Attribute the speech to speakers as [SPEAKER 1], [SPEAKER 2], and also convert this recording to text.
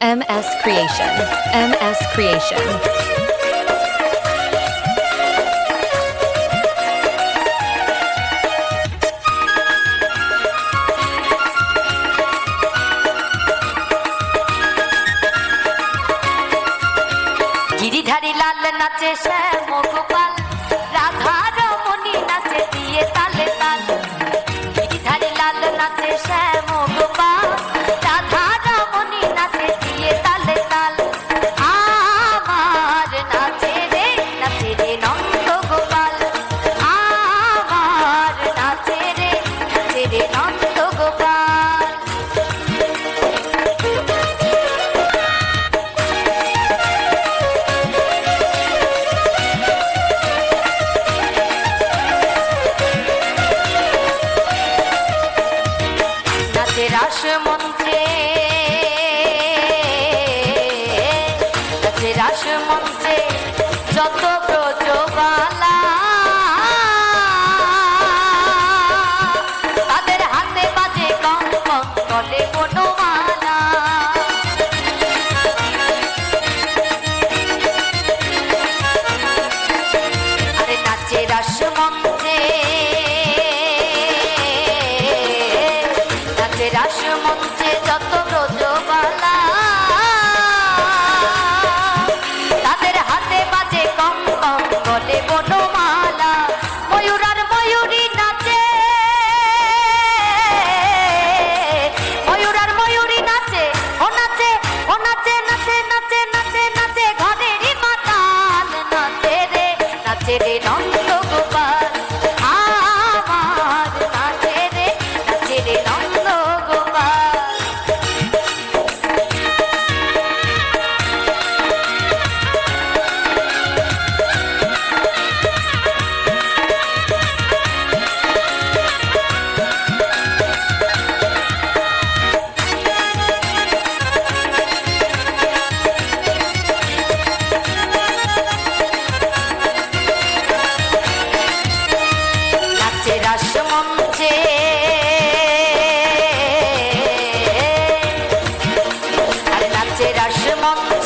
[SPEAKER 1] MS Creation. MS Creation.
[SPEAKER 2] Giridhari লাল নাচে শ্যাম গোপাল, রাধা রমণী নাচে দিয়ে তালে তাল। গিরিধারী লাল নাচে শ্যাম গোপাল, রাধা রমণী নাচে দিয়ে তালে তাল। আমার নাচে রে নন্দ গোপাল, আমার নাচে রে নন্দ গোপাল। রাস মঞ্চে রাস মঞ্চে যত ব্রজবালা, তাদের হাতে বাজে কম কম গলে বনমালা। আরে নাচে রাস মঞ্চে, রাস মঞ্চে যত ব্রজবালা, তাদের হাতে বাজে কম কম গলে বনমালা। ময়ূর আর ময়ূরী নাচে, ময়ূর আর ময়ূরী নাচে, ও নাচে ও নাচে নাচে নাচে নাচে নাচে ঘরেরই মাতাল। নাচে রে নন্দ গোপাল, আমার নাচে রে নন্দ গোপাল। নাচে রাস মঞ্চে, আরে নাচে রাস মঞ্চে